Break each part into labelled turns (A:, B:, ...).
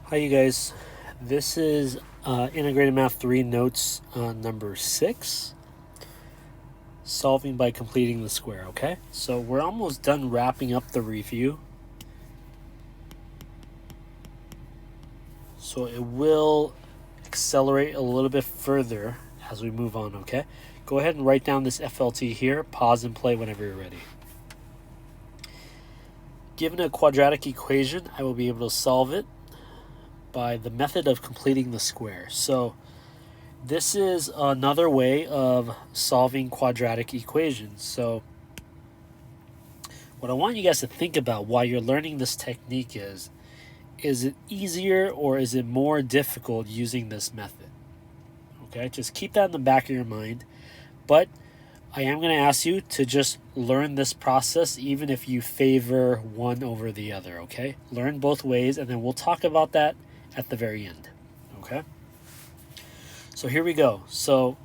A: Hi, you guys. This is Integrated Math 3 notes number 6, solving by completing the square, okay? So we're almost done wrapping up the review. So it will accelerate a little bit further as we move on, okay? Go ahead and write down this FLT here, pause and play whenever you're ready. Given a quadratic equation, I will be able to solve it by the method of completing the square. So this is another way of solving quadratic equations. So what I want you guys to think about while you're learning this technique is it easier or is it more difficult using this method? Okay, just keep that in the back of your mind. But I am going to ask you to just learn this process even if you favor one over the other, okay? Learn both ways, and then we'll talk about that at the very end, okay? So here we go. So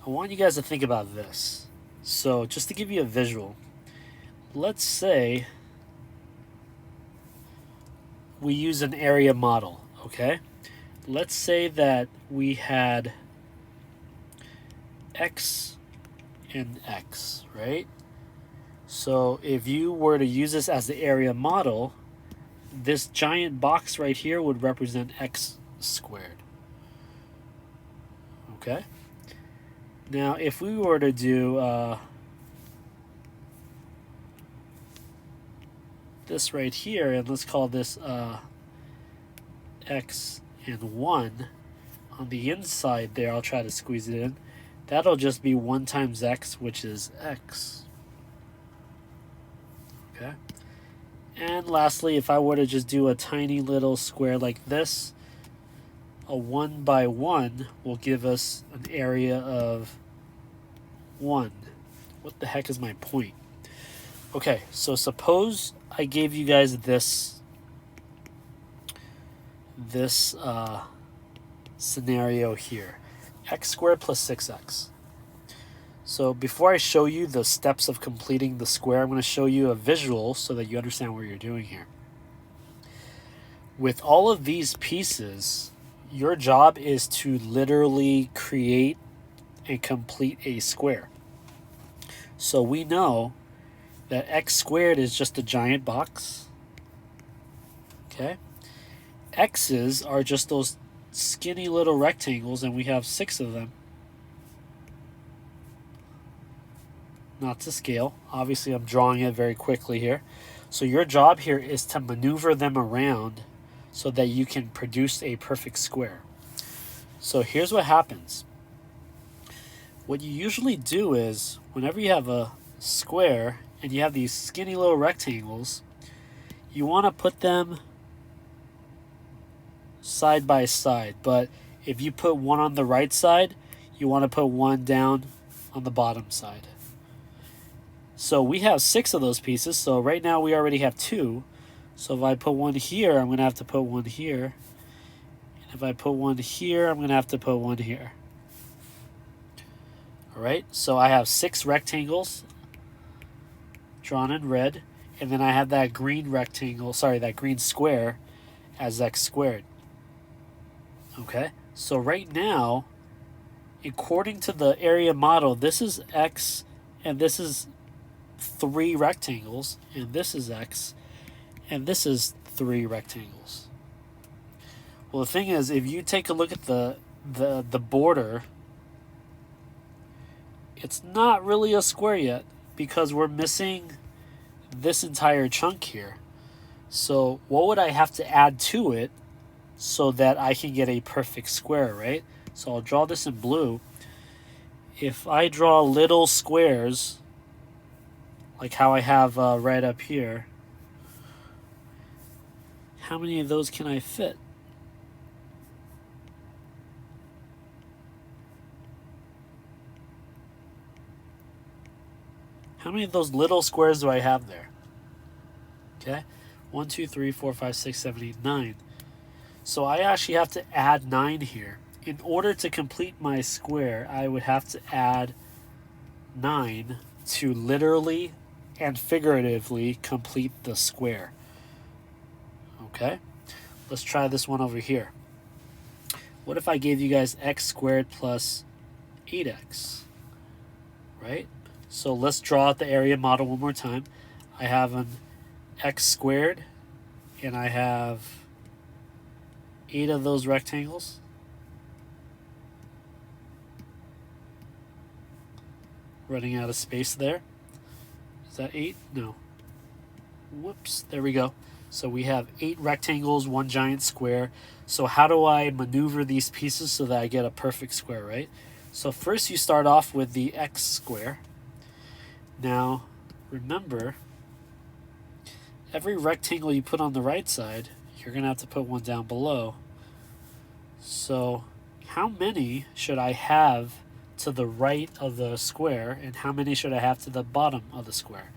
A: I want you guys to think about this. So just to give you a visual, let's say we use an area model, okay? Let's say that we had X and X, right? So if you were to use this as the area model, this giant box right here would represent X squared. Okay? Now, if we were to do this right here, and let's call this X and 1, on the inside there, I'll try to squeeze it in. That'll just be 1 times X, which is X. Okay? And lastly, if I were to just do a tiny little square like this, a 1 by 1 will give us an area of 1. What the heck is my point? Okay, so suppose I gave you guys this scenario here. X squared plus 6x. So before I show you the steps of completing the square, I'm going to show you a visual so that you understand what you're doing here. With all of these pieces, your job is to literally create and complete a square. So we know that X squared is just a giant box. Okay? X's are just those skinny little rectangles, and we have 6 of them. Not to scale. Obviously, I'm drawing it very quickly here. So your job here is to maneuver them around so that you can produce a perfect square. So here's what happens. What you usually do is, whenever you have a square and you have these skinny little rectangles, you want to put them side by side. But if you put one on the right side, you want to put one down on the bottom side. So we have 6 of those pieces. So right now we already have 2. So if I put one here, I'm going to have to put one here. And if I put one here, I'm going to have to put one here. All right, so I have 6 rectangles drawn in red, and then I have that green rectangle, that green square as X squared. Okay, so right now, according to the area model, this is X, and this is 3 rectangles, and this is X, and this is 3 rectangles. Well, the thing is, if you take a look at the border, it's not really a square yet because we're missing this entire chunk here. So what would I have to add to it so that I can get a perfect square, right? So I'll draw this in blue. If I draw little squares, like how I have right up here, how many of those can I fit? How many of those little squares do I have there? Okay, 1, 2, 3, 4, 5, 6, 7, 8, 9. So I actually have to add 9 here. In order to complete my square, I would have to add 9 to literally and figuratively complete the square. Okay, let's try this one over here. What if I gave you guys x squared plus 8x, right? So let's draw out the area model one more time. I have an x squared, and I have 8 of those rectangles. Running out of space there. Is that 8? No. Whoops, there we go. So we have 8 rectangles, 1 giant square. So how do I maneuver these pieces so that I get a perfect square, right? So first you start off with the x square. Now, remember, every rectangle you put on the right side, you're going to have to put one down below. So how many should I have to the right of the square, and how many should I have to the bottom of the square?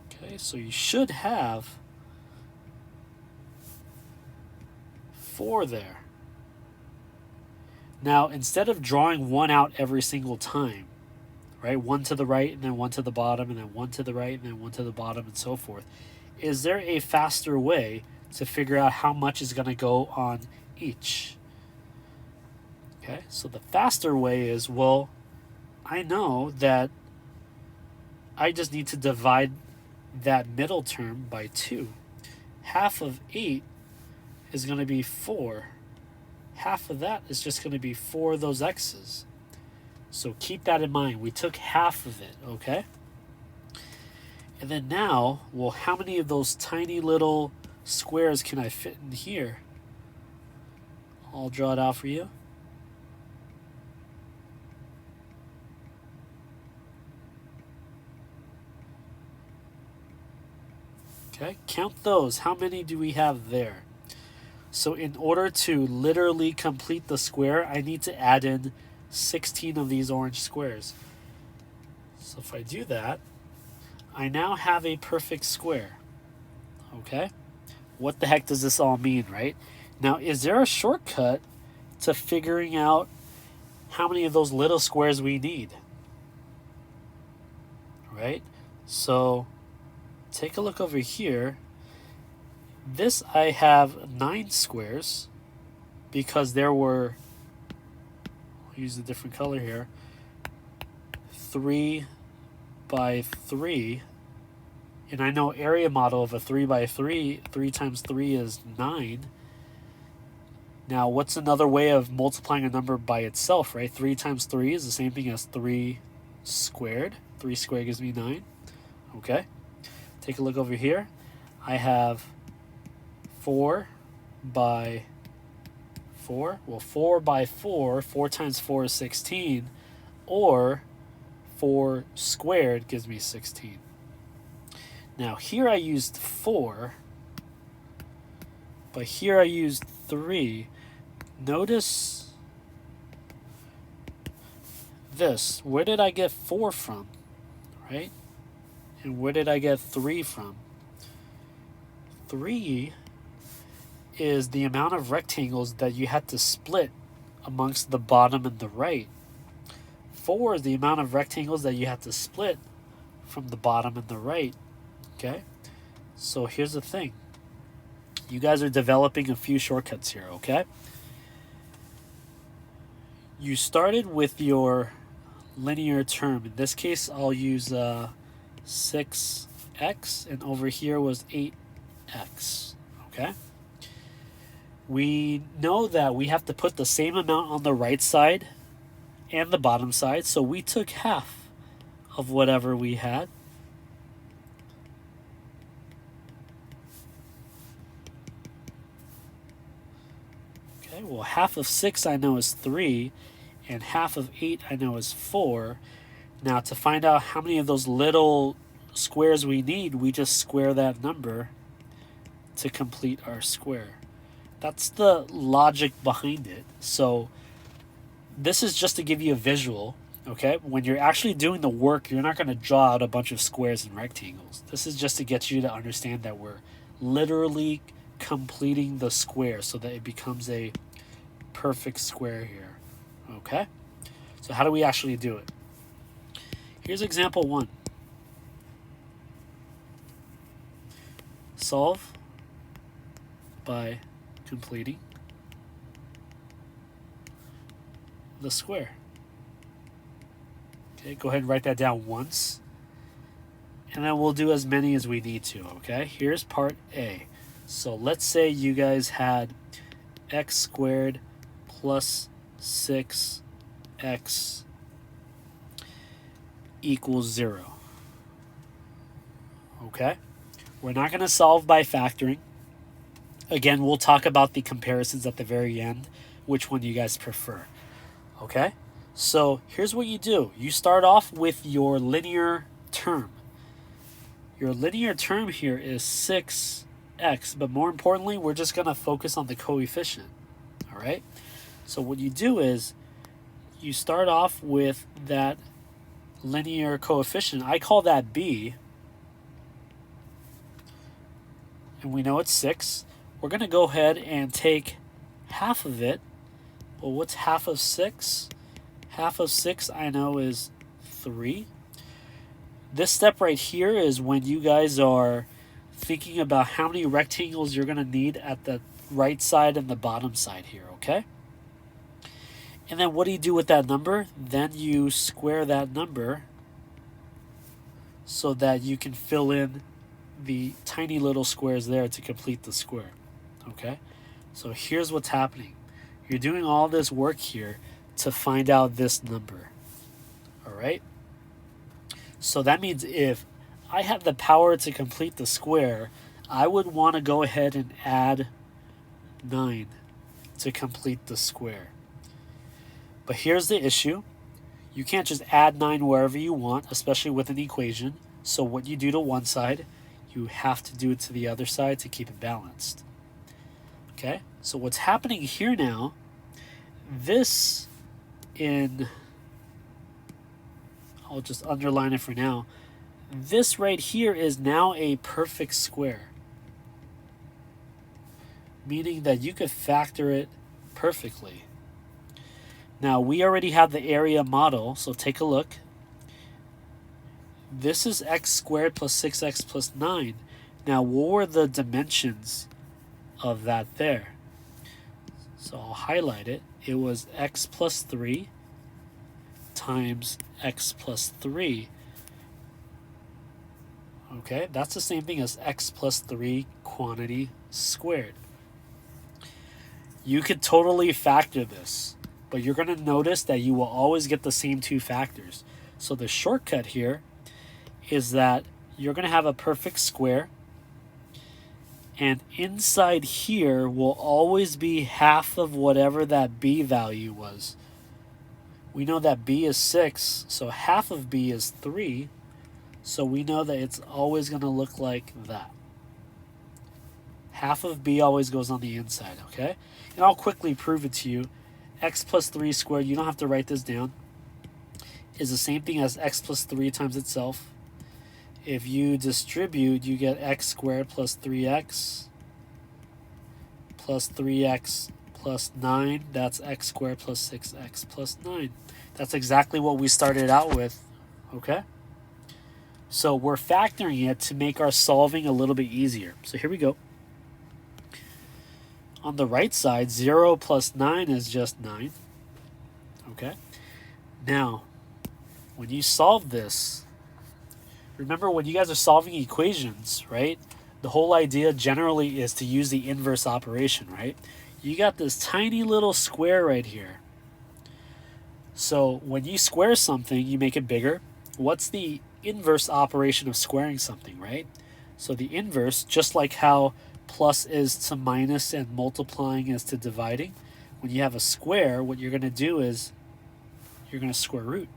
A: Okay, so you should have 4 there. Now, instead of drawing one out every single time, right, one to the right and then one to the bottom and then one to the right and then one to the bottom and so forth, is there a faster way to figure out how much is going to go on each? Okay, so the faster way is, well, I know that I just need to divide that middle term by 2. Half of 8 is going to be 4. Half of that is just going to be 4 of those x's. So keep that in mind. We took half of it, okay? And then now, well, how many of those tiny little squares can I fit in here? I'll draw it out for you. Okay, count those. How many do we have there? So in order to literally complete the square, I need to add in 16 of these orange squares. So if I do that, I now have a perfect square. Okay? What the heck does this all mean, right? Now, is there a shortcut to figuring out how many of those little squares we need? Right? So take a look over here. This I have 9 squares because there were, I'll use a different color here, 3 by 3. And I know area model of a 3 by 3, 3 times 3 is 9. Now, what's another way of multiplying a number by itself, right? 3 times 3 is the same thing as 3 squared. 3 squared gives me 9. Okay. Take a look over here. I have 4 by 4. Well, 4 by 4, 4 times 4 is 16. Or 4 squared gives me 16. Now, here I used 4, but here I used 3. Notice this. Where did I get 4 from? Right? And where did I get 3 from? 3 is the amount of rectangles that you had to split amongst the bottom and the right. 4 is the amount of rectangles that you have to split from the bottom and the right. Okay? So here's the thing. You guys are developing a few shortcuts here, okay? You started with your linear term. In this case, I'll use 6x, and over here was 8x, okay? We know that we have to put the same amount on the right side and the bottom side, so we took half of whatever we had. Okay, well, half of 6 I know is 3, and half of 8 I know is 4. Now, to find out how many of those little squares we need, we just square that number to complete our square. That's the logic behind it. So this is just to give you a visual, okay? When you're actually doing the work, you're not going to draw out a bunch of squares and rectangles. This is just to get you to understand that we're literally completing the square so that it becomes a perfect square here, okay? So how do we actually do it? Here's example 1. Solve by completing the square. Okay, go ahead and write that down once. And then we'll do as many as we need to, okay? Here's part A. So let's say you guys had x squared plus 6x equals 0. Okay? We're not going to solve by factoring. Again, we'll talk about the comparisons at the very end, which one you guys prefer. Okay? So here's what you do. You start off with your linear term. Your linear term here is 6x, but more importantly, we're just going to focus on the coefficient. All right? So what you do is you start off with that linear coefficient. I call that b, and we know it's 6. We're going to go ahead and take half of it. Well, what's half of 6? Half of 6 I know is 3. This step right here is when you guys are thinking about how many rectangles you're going to need at the right side and the bottom side here, okay? And then what do you do with that number? Then you square that number so that you can fill in the tiny little squares there to complete the square, okay? So here's what's happening. You're doing all this work here to find out this number, all right? So that means if I had the power to complete the square, I would want to go ahead and add 9 to complete the square. But here's the issue. You can't just add 9 wherever you want, especially with an equation. So what you do to one side, you have to do it to the other side to keep it balanced. Okay? So what's happening here now, this I'll just underline it for now. This right here is now a perfect square, meaning that you could factor it perfectly. Now, we already have the area model, so take a look. This is x squared plus 6x plus 9. Now, what were the dimensions of that there? So I'll highlight it. It was x plus 3 times x plus 3. Okay, that's the same thing as x plus 3 quantity squared. You could totally factor this, but you're going to notice that you will always get the same two factors. So the shortcut here is that you're going to have a perfect square, and inside here will always be half of whatever that b value was. We know that b is 6, so half of b is 3, so we know that it's always going to look like that. Half of b always goes on the inside, okay? And I'll quickly prove it to you. X plus 3 squared, you don't have to write this down, is the same thing as x plus 3 times itself. If you distribute, you get x squared plus 3x plus 3x plus 9. That's x squared plus 6x plus 9. That's exactly what we started out with, okay? So we're factoring it to make our solving a little bit easier. So here we go. On the right side, 0 plus 9 is just 9, okay? Now, when you solve this, remember when you guys are solving equations, right? The whole idea generally is to use the inverse operation, right? You got this tiny little square right here. So when you square something, you make it bigger. What's the inverse operation of squaring something, right? So the inverse, just like how plus is to minus and multiplying is to dividing, when you have a square, what you're going to do is you're going to square root.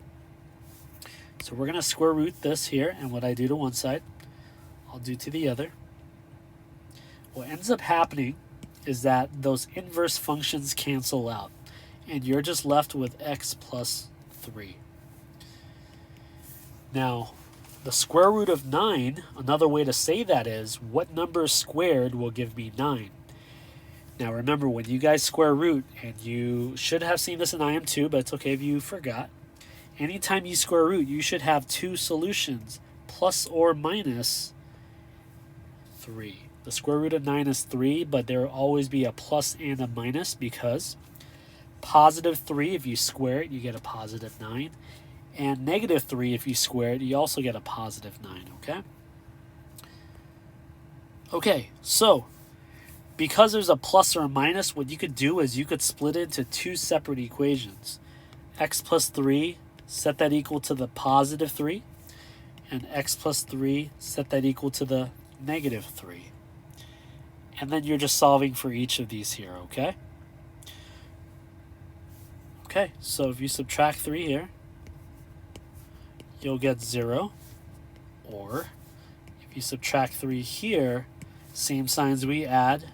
A: So we're going to square root this here, and what I do to one side, I'll do to the other. What ends up happening is that those inverse functions cancel out, and you're just left with x plus 3. Now, the square root of 9, another way to say that is, what number squared will give me 9? Now remember, when you guys square root, and you should have seen this in IM2, but it's okay if you forgot, anytime you square root, you should have two solutions, plus or minus 3. The square root of 9 is 3, but there will always be a plus and a minus because positive 3, if you square it, you get a positive 9. And negative 3, if you square it, you also get a positive 9, okay? Okay, so because there's a plus or a minus, what you could do is you could split it into two separate equations. X plus 3, set that equal to the positive 3. And x plus 3, set that equal to the negative 3. And then you're just solving for each of these here, okay? Okay, so if you subtract 3 here, you'll get 0. Or if you subtract 3 here, same signs we add,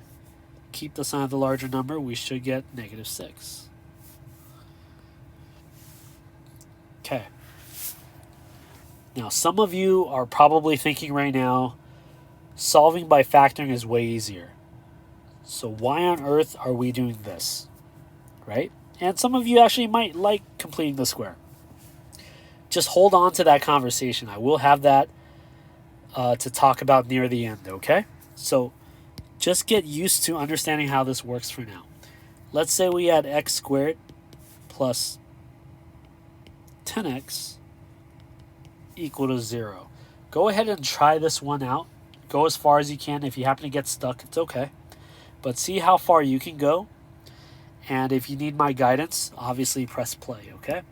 A: keep the sign of the larger number, we should get negative 6. Okay. Now, some of you are probably thinking right now, solving by factoring is way easier. So why on earth are we doing this, right? And some of you actually might like completing the square. Just hold on to that conversation. I will have that to talk about near the end, okay? So just get used to understanding how this works for now. Let's say we had x squared plus 10x equal to 0. Go ahead and try this one out. Go as far as you can. If you happen to get stuck, it's okay. But see how far you can go. And if you need my guidance, obviously press play, okay?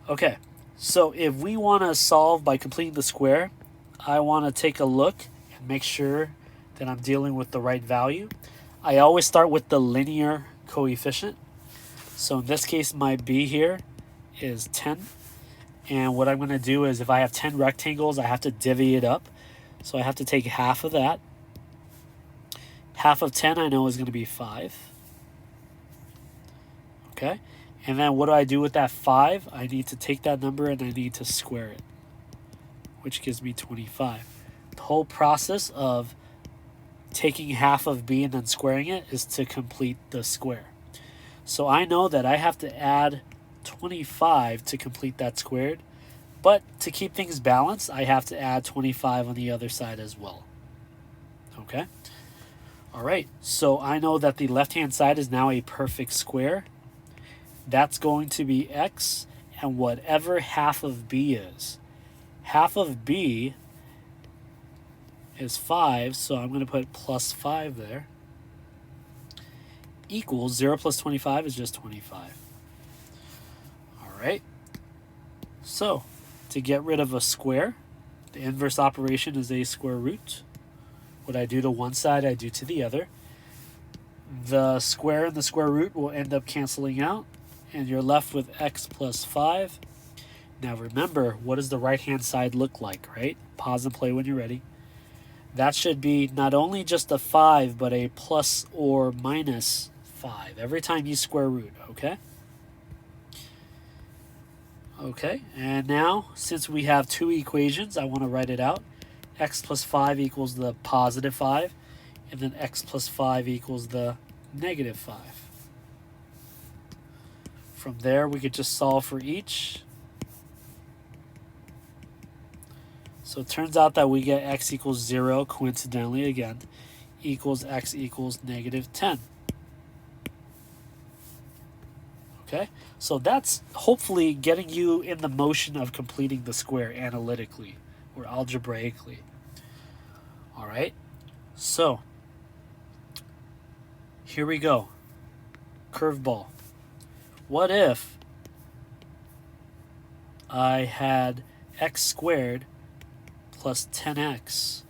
A: Okay, so if we want to solve by completing the square, I want to take a look and make sure that I'm dealing with the right value. I always start with the linear coefficient. So in this case, my b here is 10. And what I'm going to do is if I have 10 rectangles, I have to divvy it up. So I have to take half of that. Half of 10 I know is going to be 5. Okay. And then what do I do with that 5? I need to take that number and I need to square it, which gives me 25. The whole process of taking half of b and then squaring it is to complete the square. So I know that I have to add 25 to complete that squared, but to keep things balanced, I have to add 25 on the other side as well. Okay? All right, so I know that the left-hand side is now a perfect square. That's going to be x, and whatever half of b is. Half of b is 5, so I'm going to put plus 5 there, equals 0 plus 25 is just 25. All right, so to get rid of a square, the inverse operation is a square root. What I do to one side, I do to the other. The square and the square root will end up canceling out, and you're left with x plus 5. Now remember, what does the right-hand side look like, right? Pause and play when you're ready. That should be not only just a 5, but a plus or minus 5 every time you square root, okay? Okay, and now, since we have two equations, I want to write it out. X plus 5 equals the positive 5, and then x plus 5 equals the negative 5. From there, we could just solve for each. So it turns out that we get x equals 0, coincidentally again, equals x equals negative 10. Okay, so that's hopefully getting you in the motion of completing the square analytically or algebraically. All right, so here we go. Curveball. What if I had x squared plus 10x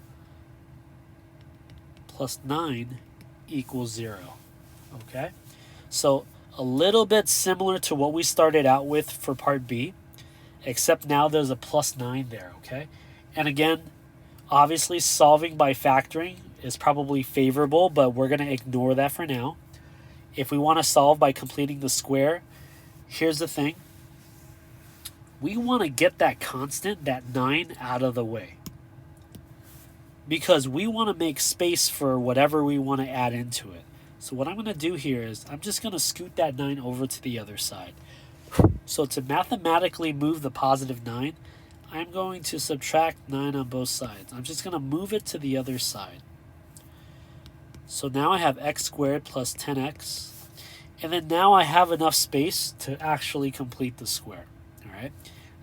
A: plus 9 equals 0? Okay, so a little bit similar to what we started out with for part B, except now there's a plus 9 there, okay? And again, obviously solving by factoring is probably favorable, but we're going to ignore that for now. If we want to solve by completing the square, here's the thing. We want to get that constant, that 9, out of the way, because we want to make space for whatever we want to add into it. So what I'm going to do here is I'm just going to scoot that 9 over to the other side. So to mathematically move the positive 9, I'm going to subtract 9 on both sides. I'm just going to move it to the other side. So now I have x squared plus 10x. And then now I have enough space to actually complete the square. All right.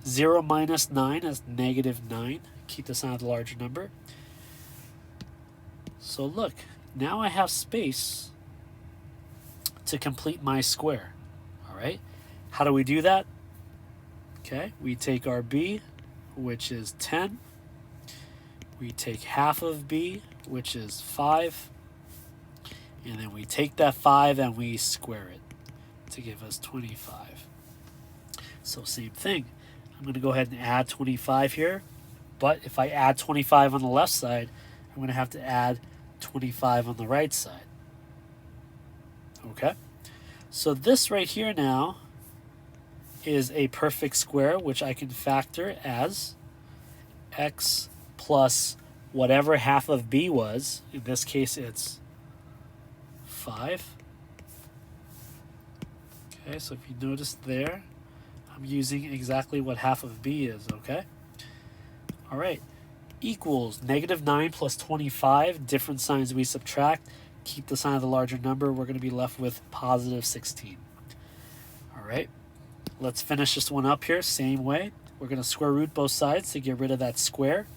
A: 0 minus 9 is negative 9. Keep the sign of the larger number. So look, now I have space to complete my square. All right. How do we do that? Okay, we take our b, which is 10. We take half of b, which is 5. And then we take that 5 and we square it to give us 25. So same thing. I'm going to go ahead and add 25 here. But if I add 25 on the left side, I'm going to have to add 25 on the right side. Okay? So this right here now is a perfect square, which I can factor as x plus whatever half of b was. In this case, it's 5. Okay, so if you notice there, I'm using exactly what half of b is, okay? All right, equals negative 9 plus 25, different signs we subtract. Keep the sign of the larger number. We're going to be left with positive 16. All right, let's finish this one up here, same way. We're going to square root both sides to get rid of that square.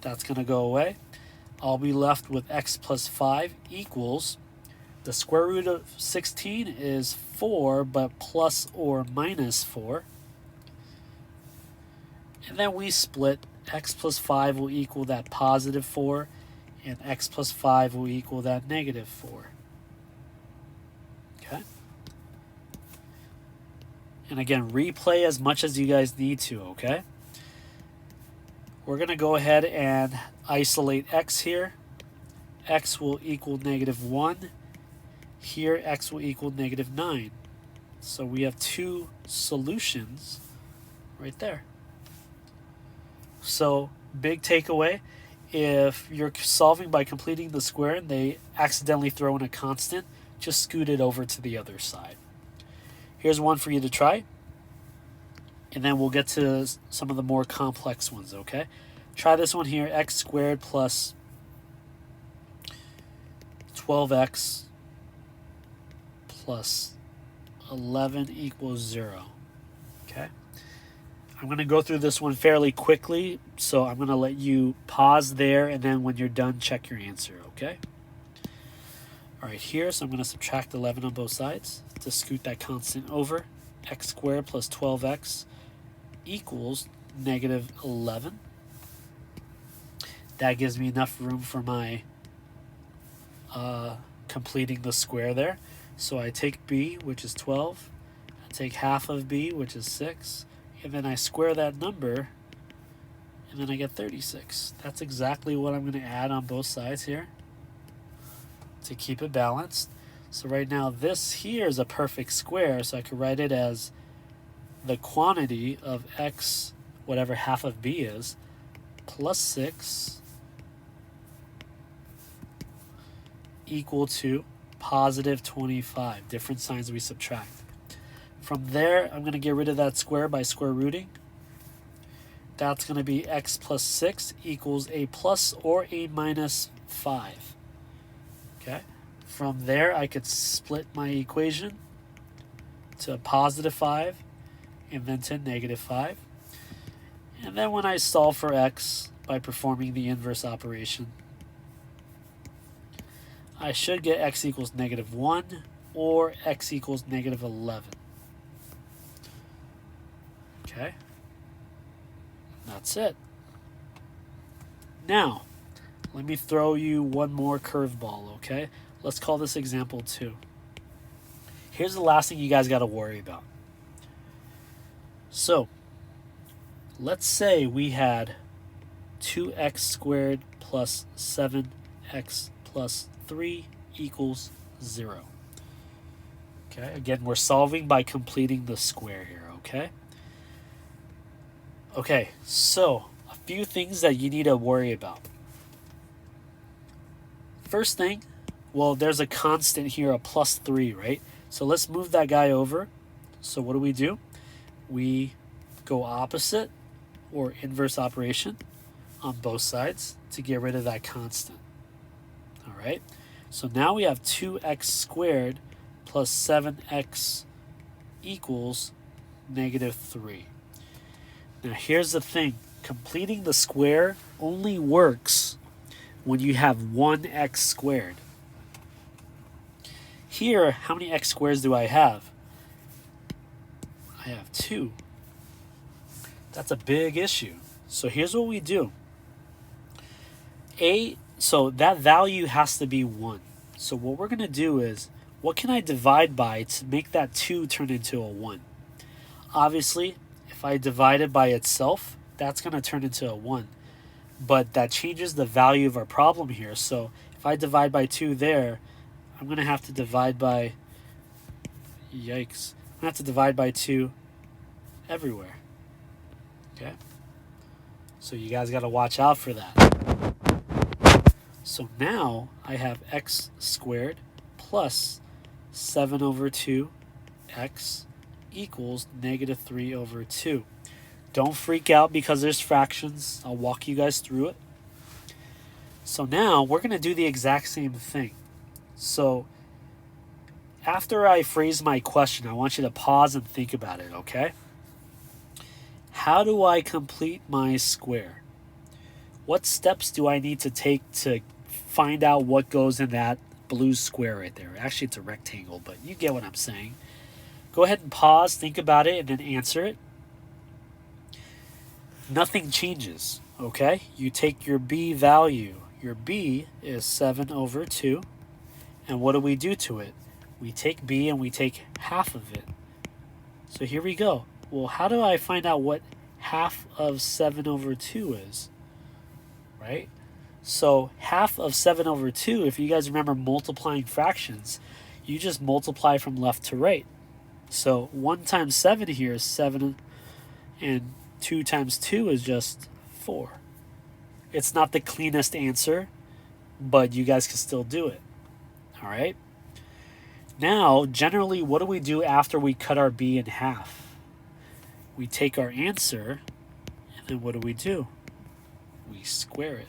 A: That's going to go away. I'll be left with x plus 5 equals, the square root of 16 is 4, but plus or minus 4. And then we split. X plus 5 will equal that positive 4, and x plus 5 will equal that negative 4. Okay? And again, replay as much as you guys need to, okay? We're going to go ahead and isolate x here. X will equal negative 1. Here, x will equal negative 9. So we have two solutions right there. So, big takeaway, if you're solving by completing the square and they accidentally throw in a constant, just scoot it over to the other side. Here's one for you to try. And then we'll get to some of the more complex ones, okay? Try this one here, x squared plus 12x plus 11 equals 0, okay? I'm going to go through this one fairly quickly, so I'm going to let you pause there, and then when you're done, check your answer, okay? All right, here, so I'm going to subtract 11 on both sides to scoot that constant over. X squared plus 12x equals negative 11. That gives me enough room for my completing the square there. So I take b, which is 12. I take half of b, which is 6. And then I square that number, and then I get 36. That's exactly what I'm going to add on both sides here to keep it balanced. So right now this here is a perfect square, so I could write it as the quantity of x, whatever half of b is, plus 6 equal to positive 25. Different signs we subtract. From there, I'm going to get rid of that square by square rooting. That's going to be x plus 6 equals a plus or a minus 5. Okay. From there, I could split my equation to positive 5 and then to negative 5. And then when I solve for x by performing the inverse operation, I should get x equals negative 1 or x equals negative 11. Okay, that's it. Now, let me throw you one more curveball, okay? Let's call this example 2. Here's the last thing you guys got to worry about. So, let's say we had 2x squared plus 7x plus 3 equals 0. Okay, again, we're solving by completing the square here, okay? Okay, so a few things that you need to worry about. First thing, well, there's a constant here, a plus 3, right? So let's move that guy over. So what do? We go opposite or inverse operation on both sides to get rid of that constant. All right. right? So now we have 2x squared plus 7x equals negative 3. Now here's the thing. Completing the square only works when you have 1x squared. Here, how many x squares do I have? I have 2. That's a big issue. So here's what we do. So that value has to be 1. So what we're going to do is, what can I divide by to make that 2 turn into a 1? Obviously, if I divide it by itself, that's going to turn into a 1. But that changes the value of our problem here. So if I divide by 2 there, I'm going to have to divide by, yikes, I'm going to have to divide by 2 everywhere. Okay? So you guys got to watch out for that. So now I have x squared plus 7 over 2x equals negative 3 over 2. Don't freak out because there's fractions. I'll walk you guys through it. So now we're going to do the exact same thing. So after I phrase my question, I want you to pause and think about it, okay? How do I complete my square? What steps do I need to take to find out what goes in that blue square right there? Actually, it's a rectangle, but you get what I'm saying. Go ahead and pause, think about it, and then answer it. Nothing changes, okay? You take your b value. Your b is 7 over 2. And what do we do to it? We take b and we take half of it. So here we go. Well, how do I find out what half of 7 over 2 is? Right? So half of 7 over 2, if you guys remember multiplying fractions, you just multiply from left to right. So 1 times 7 here is 7, and 2 times 2 is just 4. It's not the cleanest answer, but you guys can still do it. All right? Now, generally, what do we do after we cut our b in half? We take our answer, and then what do? We square it.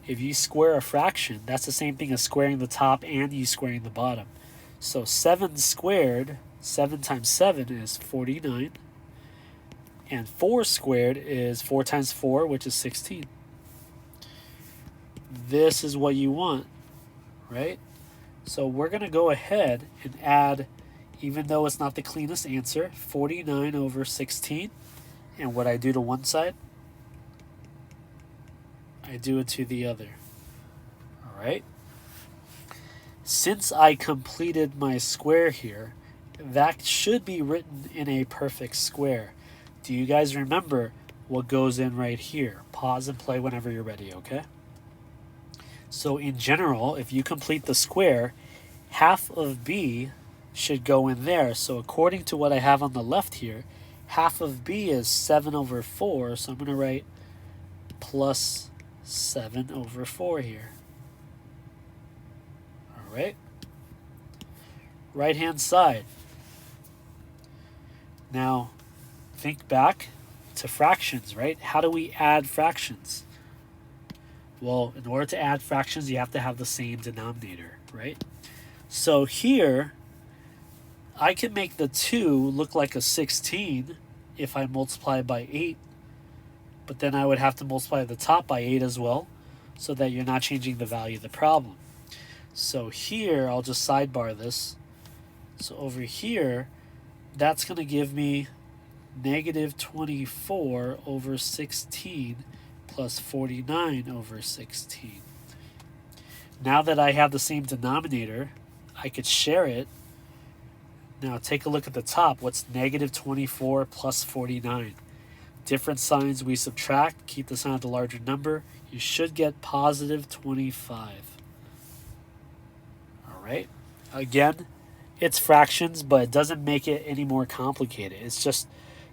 A: If you square a fraction, that's the same thing as squaring the top and you squaring the bottom. So 7 squared, 7 times 7 is 49. And 4 squared is 4 times 4, which is 16. This is what you want, right? So we're going to go ahead and add, even though it's not the cleanest answer, 49 over 16. And what I do to one side, I do it to the other. All right? Since I completed my square here, that should be written in a perfect square. Do you guys remember what goes in right here? Pause and play whenever you're ready, okay? So in general, if you complete the square, half of b should go in there. So according to what I have on the left here, half of b is 7 over 4. So I'm going to write plus 7 over 4 here. All right. Right-hand side. Now, think back to fractions, right? How do we add fractions? Well, in order to add fractions, you have to have the same denominator, right? So here, I can make the 2 look like a 16 if I multiply by 8. But then I would have to multiply the top by 8 as well, so that you're not changing the value of the problem. So here, I'll just sidebar this. So over here, that's going to give me negative 24 over 16 plus 49 over 16. Now that I have the same denominator, I could share it. Now take a look at the top. What's negative 24 plus 49? Different signs we subtract. Keep the sign of the larger number. You should get positive 25. All right. Again, it's fractions, but it doesn't make it any more complicated. It's just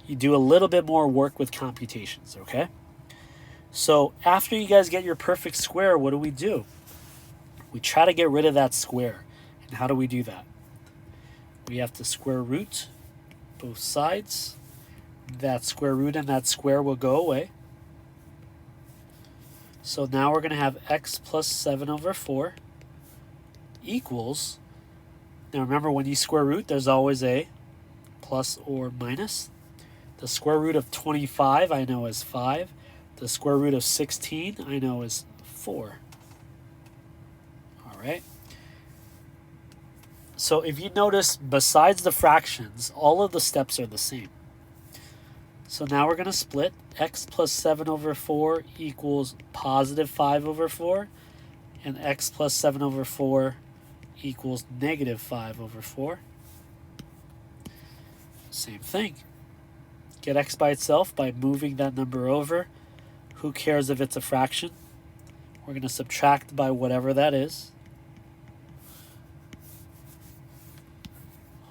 A: you do a little bit more work with computations, okay? So after you guys get your perfect square, what do? We try to get rid of that square. And how do we do that? We have to square root both sides. That square root and that square will go away. So now we're going to have x plus 7 over 4 equals, now remember when you square root, there's always a plus or minus. The square root of 25 I know is 5. The square root of 16 I know is 4. All right. So if you notice, besides the fractions, all of the steps are the same. So now we're going to split. X plus 7 over 4 equals positive 5 over 4. And x plus 7 over 4 equals negative 5 over 4. Same thing. Get x by itself by moving that number over. Who cares if it's a fraction? We're going to subtract by whatever that is.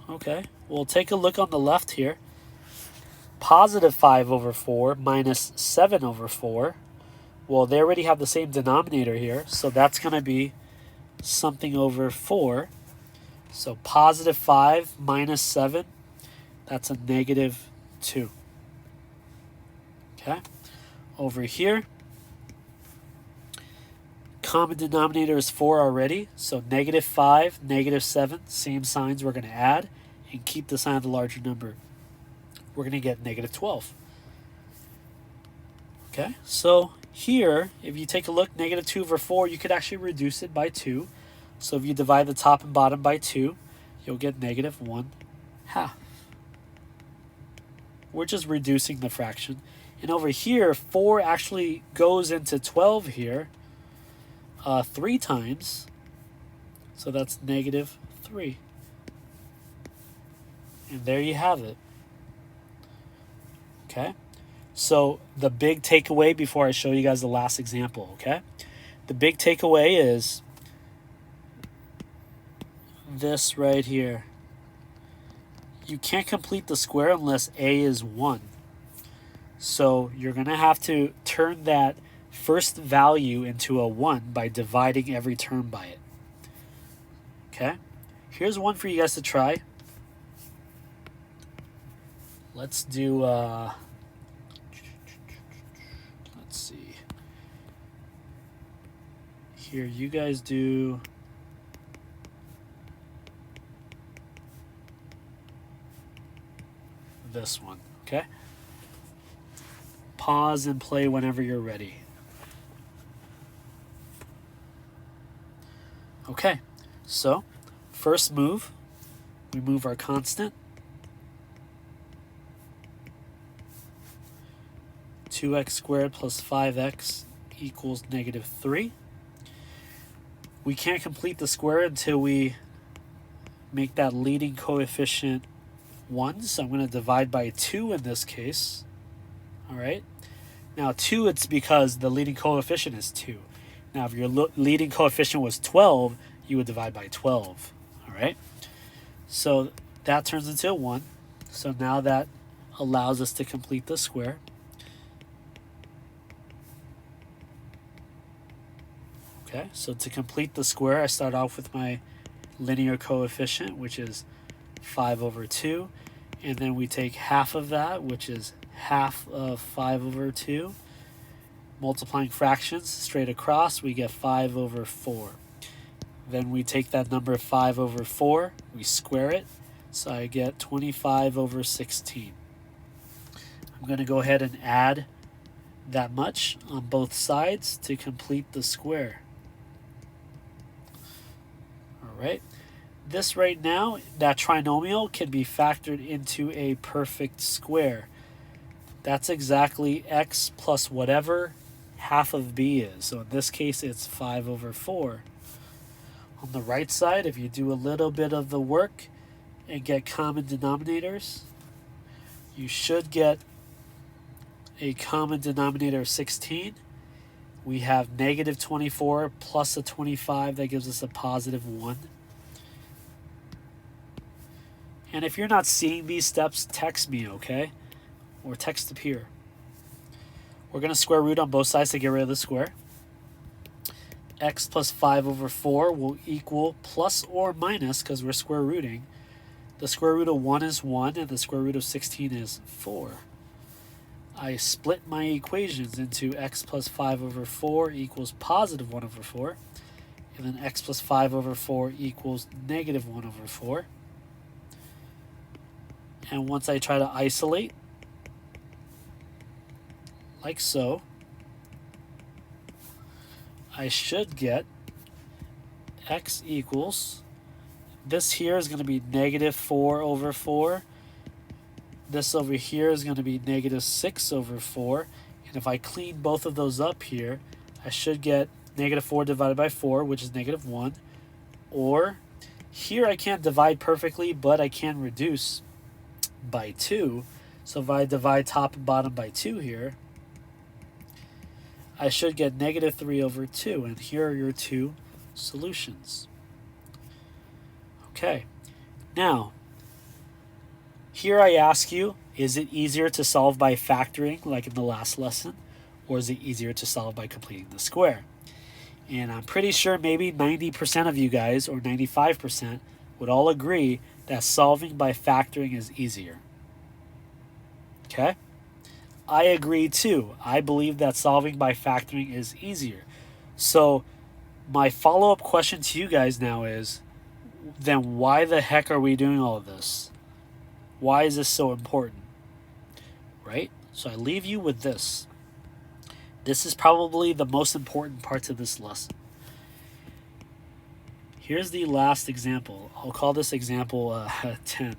A: Okay, we'll take a look on the left here. Positive 5 over 4 minus 7 over 4. Well, they already have the same denominator here, so that's going to be something over 4. So positive 5 minus 7, that's a negative 2. Okay, over here, common denominator is 4 already, so negative 5, negative 7, same signs we're going to add and keep the sign of the larger number. We're going to get negative 12. Okay, so here, if you take a look, negative 2 over 4, you could actually reduce it by 2. So if you divide the top and bottom by 2, you'll get negative 1/2. We're just reducing the fraction. And over here, 4 actually goes into 12 here 3 times. So that's negative 3. And there you have it. Okay, so the big takeaway before I show you guys the last example, okay? The big takeaway is this right here. You can't complete the square unless a is 1. So you're going to have to turn that first value into a 1 by dividing every term by it. Okay, here's one for you guys to try. Let's do, let's see. Here, you guys do this one, okay? Pause and play whenever you're ready. Okay, so first move, we move our constant. 2x squared plus 5x equals negative 3. We can't complete the square until we make that leading coefficient 1. So I'm going to divide by 2 in this case. All right. Now 2, it's because the leading coefficient is 2. Now if your leading coefficient was 12, you would divide by 12. All right. So that turns into a 1. So now that allows us to complete the square. Okay, so to complete the square, I start off with my linear coefficient, which is 5 over 2. And then we take half of that, which is half of 5 over 2. Multiplying fractions straight across, we get 5 over 4. Then we take that number 5 over 4, we square it. So I get 25 over 16. I'm going to go ahead and add that much on both sides to complete the square. Right? This right now, that trinomial can be factored into a perfect square. That's exactly x plus whatever half of b is. So in this case, it's 5 over 4. On the right side, if you do a little bit of the work and get common denominators, you should get a common denominator of 16. We have negative 24 plus a 25. That gives us a positive 1. And if you're not seeing these steps, text me, okay? Or text up here. We're going to square root on both sides to get rid of the square. X plus 5 over 4 will equal plus or minus, because we're square rooting. The square root of 1 is 1, and the square root of 16 is 4. I split my equations into x plus 5 over 4 equals positive 1 over 4, and then x plus 5 over 4 equals negative 1 over 4. And once I try to isolate, like so, I should get x equals, this here is going to be negative 4 over 4. This over here is going to be negative 6 over 4. And if I clean both of those up here, I should get negative 4 divided by 4, which is negative 1. Or here I can't divide perfectly, but I can reduce by 2. So if I divide top and bottom by 2 here, I should get negative 3 over 2. And here are your two solutions. Okay, now, here I ask you, is it easier to solve by factoring, like in the last lesson, or is it easier to solve by completing the square? And I'm pretty sure maybe 90% of you guys, or 95%, would all agree that solving by factoring is easier. Okay? I agree too. I believe that solving by factoring is easier. So my follow-up question to you guys now is, then why the heck are we doing all of this? Why is this so important? Right? So I leave you with this. This is probably the most important part of this lesson. Here's the last example. I'll call this example 10.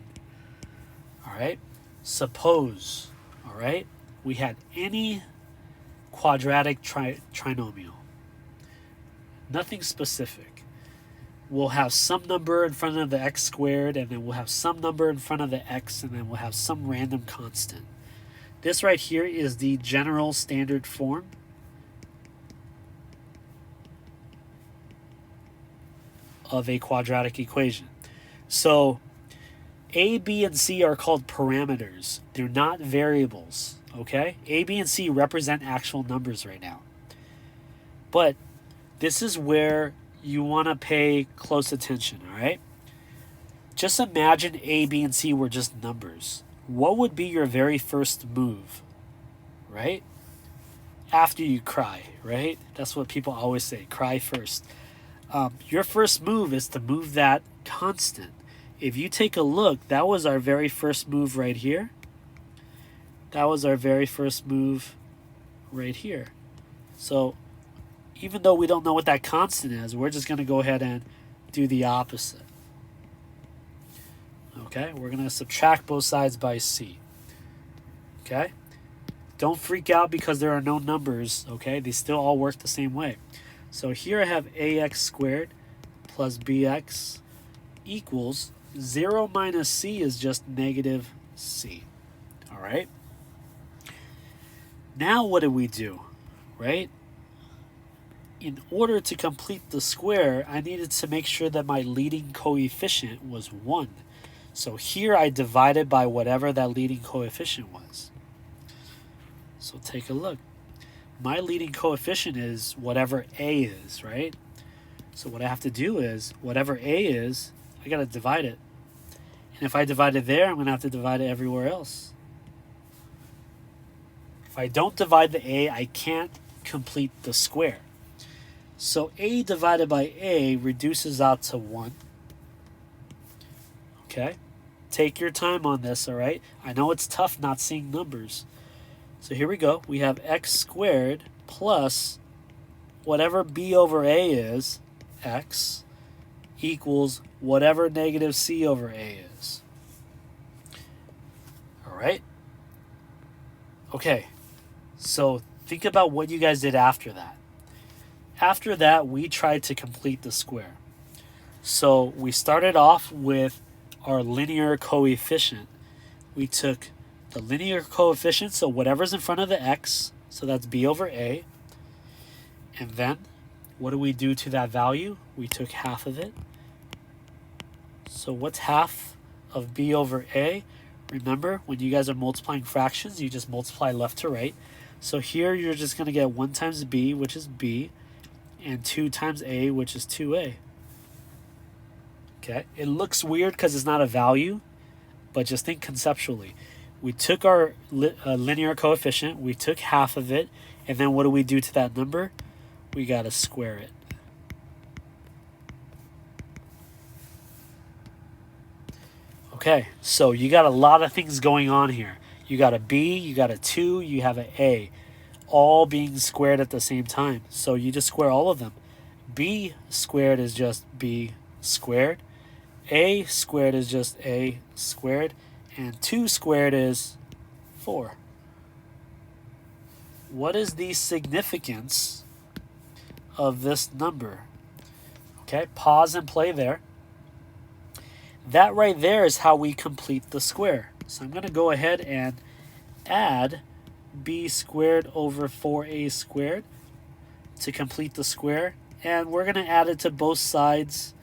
A: All right? Suppose, all right, we had any quadratic trinomial. Nothing specific. We'll have some number in front of the x squared, and then we'll have some number in front of the x, and then we'll have some random constant. This right here is the general standard form. Of a quadratic equation. So A, B, and C are called parameters. They're not variables, okay? A, B, and C represent actual numbers right now. But this is where you want to pay close attention, all right? Just imagine A, B, and C were just numbers. What would be your very first move, right? After you cry, right? That's what people always say, cry first. Your first move is to move that constant. If you take a look, that was our very first move right here. That was our very first move right here. So even though we don't know what that constant is, we're just going to go ahead and do the opposite. Okay, we're going to subtract both sides by C. Okay, don't freak out because there are no numbers. Okay, they still all work the same way. So here I have ax squared plus bx equals 0 minus c is just negative c. All right. Now what do we do, right? In order to complete the square, I needed to make sure that my leading coefficient was 1. So here I divided by whatever that leading coefficient was. So take a look. My leading coefficient is whatever a is, right? So what I have to do is, whatever a is, I got to divide it. And if I divide it there, I'm going to have to divide it everywhere else. If I don't divide the a, I can't complete the square. So a divided by a reduces out to 1. Okay? Take your time on this, all right? I know it's tough not seeing numbers. So here we go. We have x squared plus whatever b over a is, x, equals whatever negative c over a is. All right? Okay. So think about what you guys did after that. After that, we tried to complete the square. So we started off with our linear coefficient. We took the linear coefficient, so whatever's in front of the x, so that's b over a. And then, what do we do to that value? We took half of it. So what's half of b over a? Remember, when you guys are multiplying fractions, you just multiply left to right. So here you're just going to get 1 times b, which is b, and 2 times a, which is 2a. Okay, it looks weird because it's not a value, but just think conceptually. We took our linear coefficient, we took half of it, and then what do we do to that number? We got to square it. Okay, so you got a lot of things going on here. You got a b, you got a 2, you have an a, all being squared at the same time. So you just square all of them. B squared is just b squared. A squared is just a squared. And 2 squared is 4. What is the significance of this number? Okay, pause and play there. That right there is how we complete the square. So I'm going to go ahead and add b squared over 4a squared to complete the square. And we're going to add it to both sides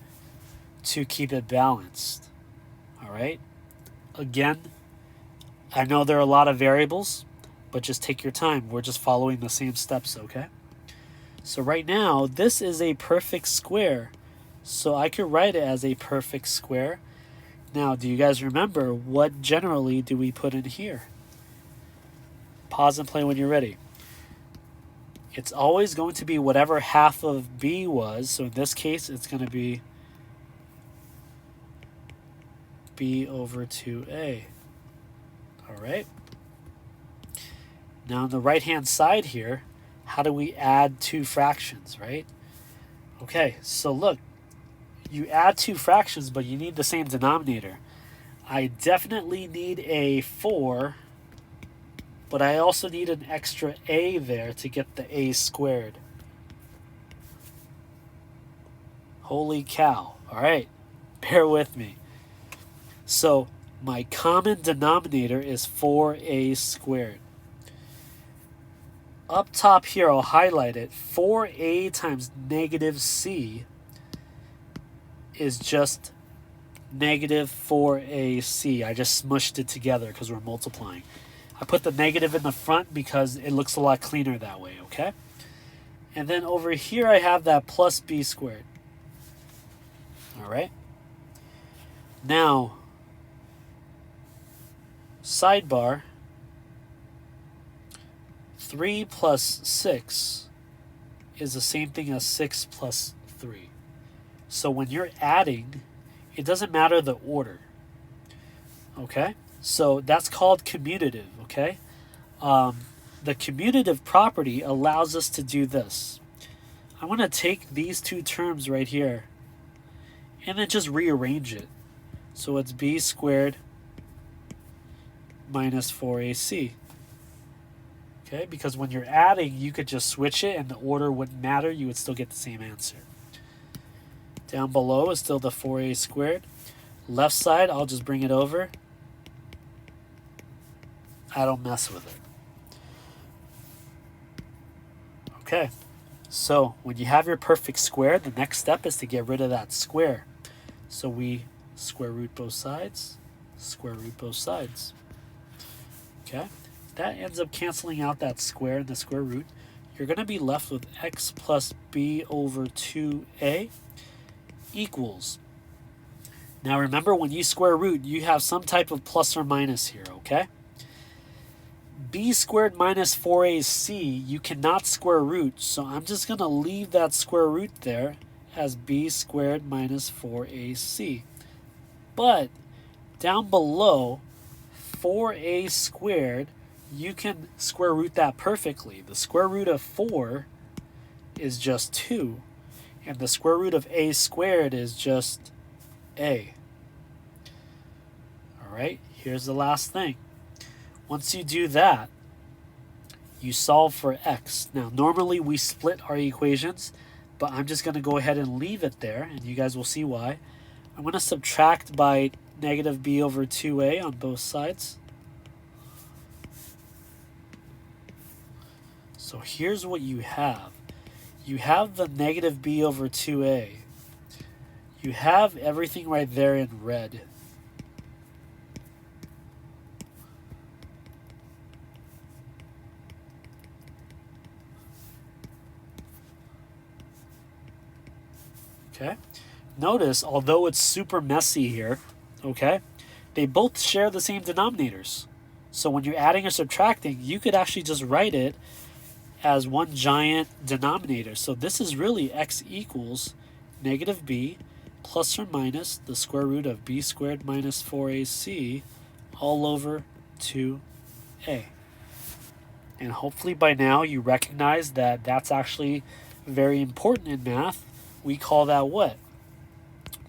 A: to keep it balanced. All right. Again, I know there are a lot of variables, but just take your time. We're just following the same steps, okay? So right now, this is a perfect square. So I could write it as a perfect square. Now, do you guys remember what generally do we put in here? Pause and play when you're ready. It's always going to be whatever half of b was. So in this case, it's going to be b over 2a. All right. Now on the right-hand side here, how do we add two fractions, right? Okay, so look, you add two fractions, but you need the same denominator. I definitely need a 4, but I also need an extra a there to get the a squared. Holy cow. All right, bear with me. So my common denominator is 4a squared. Up top here, I'll highlight it. 4a times negative c is just negative 4ac. I just smushed it together because we're multiplying. I put the negative in the front because it looks a lot cleaner that way, okay? And then over here I have that plus b squared. All right? Now, sidebar, 3 plus 6 is the same thing as 6 plus 3. So when you're adding, it doesn't matter the order. Okay? So that's called commutative, okay? The commutative property allows us to do this. I'm going to take these two terms right here and then just rearrange it. So it's b squared minus 4ac. Okay, because when you're adding, you could just switch it and the order wouldn't matter. You would still get the same answer. Down below is still the 4a squared. Left side, I'll just bring it over. I don't mess with it. Okay, so when you have your perfect square, the next step is to get rid of that square. So we square root both sides, square root both sides. Okay, that ends up canceling out that square and the square root. You're going to be left with x plus b over 2a equals. Now remember, when you square root, you have some type of plus or minus here, okay? B squared minus 4ac, you cannot square root, so I'm just going to leave that square root there as b squared minus 4ac. But down below, 4a squared, you can square root that perfectly. The square root of 4 is just 2, and the square root of a squared is just a. All right, here's the last thing. Once you do that, you solve for x. Now, normally we split our equations, but I'm just going to go ahead and leave it there, and you guys will see why. I'm going to subtract by negative b over 2a on both sides. So here's what you have. You have the negative b over 2a. You have everything right there in red. Okay? Notice, although it's super messy here, okay, they both share the same denominators. So when you're adding or subtracting, you could actually just write it as one giant denominator. So this is really x equals negative b plus or minus the square root of b squared minus 4ac all over 2a. And hopefully by now you recognize that that's actually very important in math. We call that what?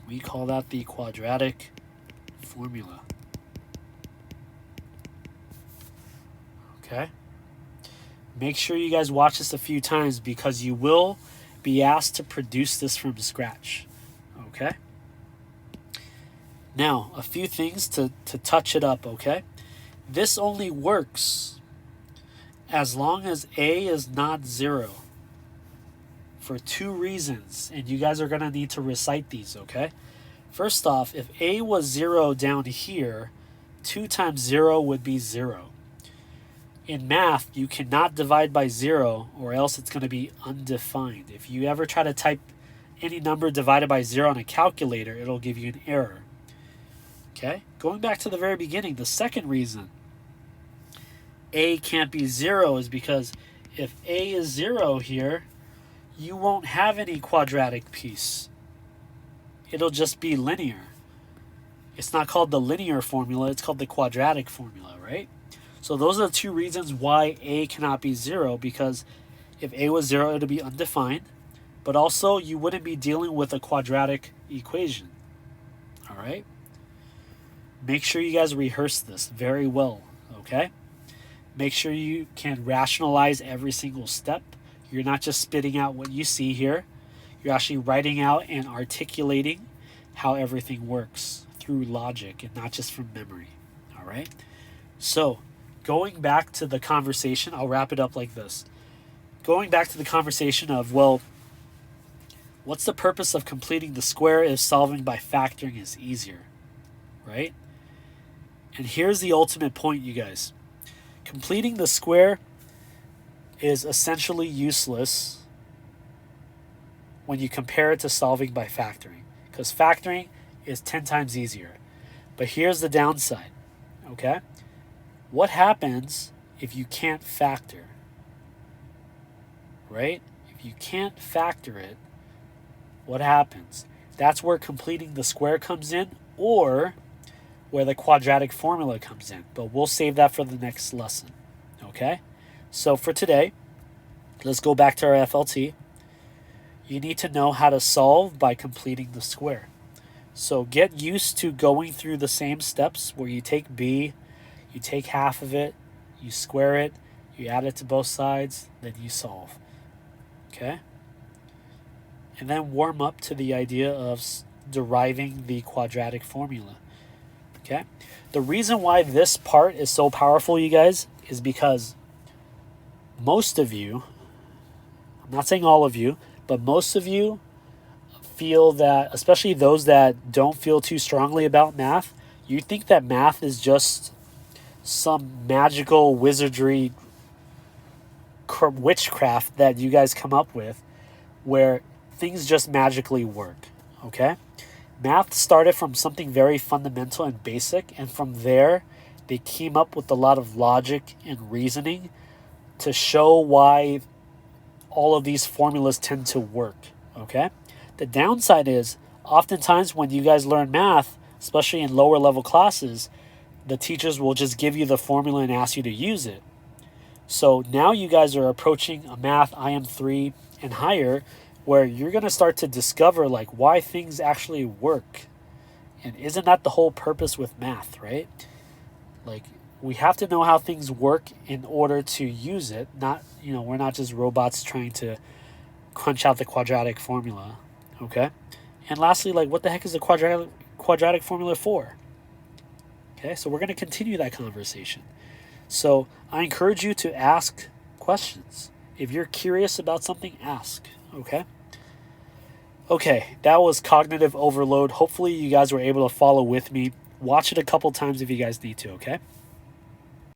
A: We call that the quadratic formula. Okay? Make sure you guys watch this a few times because you will be asked to produce this from scratch. Okay? Now, a few things to touch it up, okay? This only works as long as a is not 0 for 2 reasons, and you guys are going to need to recite these, okay? First off, if a was 0 down here, 2 times 0 would be 0. In math, you cannot divide by 0 or else it's going to be undefined. If you ever try to type any number divided by 0 on a calculator, it'll give you an error. Okay? Going back to the very beginning, the second reason a can't be 0 is because if a is 0 here, you won't have any quadratic piece. It'll just be linear. It's not called the linear formula, it's called the quadratic formula, right? So those are the 2 reasons why a cannot be 0, because if a was 0, it would be undefined, but also you wouldn't be dealing with a quadratic equation. All right? Make sure you guys rehearse this very well, okay? Make sure you can rationalize every single step. You're not just spitting out what you see here. You're actually writing out and articulating how everything works through logic and not just from memory. All right? So, going back to the conversation, I'll wrap it up like this. Going back to the conversation of, well, what's the purpose of completing the square if solving by factoring is easier, right? And here's the ultimate point, you guys. Completing the square is essentially useless when you compare it to solving by factoring, because factoring is 10 times easier. But here's the downside, okay? What happens if you can't factor, right? If you can't factor it, what happens? That's where completing the square comes in, or where the quadratic formula comes in. But we'll save that for the next lesson, okay? So for today, let's go back to our FLT. You need to know how to solve by completing the square. So get used to going through the same steps where you take b, you take half of it, you square it, you add it to both sides, then you solve. Okay? And then warm up to the idea of deriving the quadratic formula. Okay? The reason why this part is so powerful, you guys, is because most of you, I'm not saying all of you, but most of you feel that, especially those that don't feel too strongly about math, you think that math is just some magical wizardry witchcraft that you guys come up with where things just magically work, okay? Math started from something very fundamental and basic, and from there they came up with a lot of logic and reasoning to show why all of these formulas tend to work, okay? The downside is, oftentimes when you guys learn math, especially in lower level classes, the teachers will just give you the formula and ask you to use it. So now you guys are approaching a math IM3 and higher, where you're going to start to discover like why things actually work. And isn't that the whole purpose with math, right? Like, we have to know how things work in order to use it. Not, we're not just robots trying to crunch out the quadratic formula, okay? And lastly, like, what the heck is the quadratic formula for? Okay, so we're going to continue that conversation. So I encourage you to ask questions. If you're curious about something, ask, okay? Okay, that was cognitive overload. Hopefully you guys were able to follow with me. Watch it a couple times if you guys need to, okay?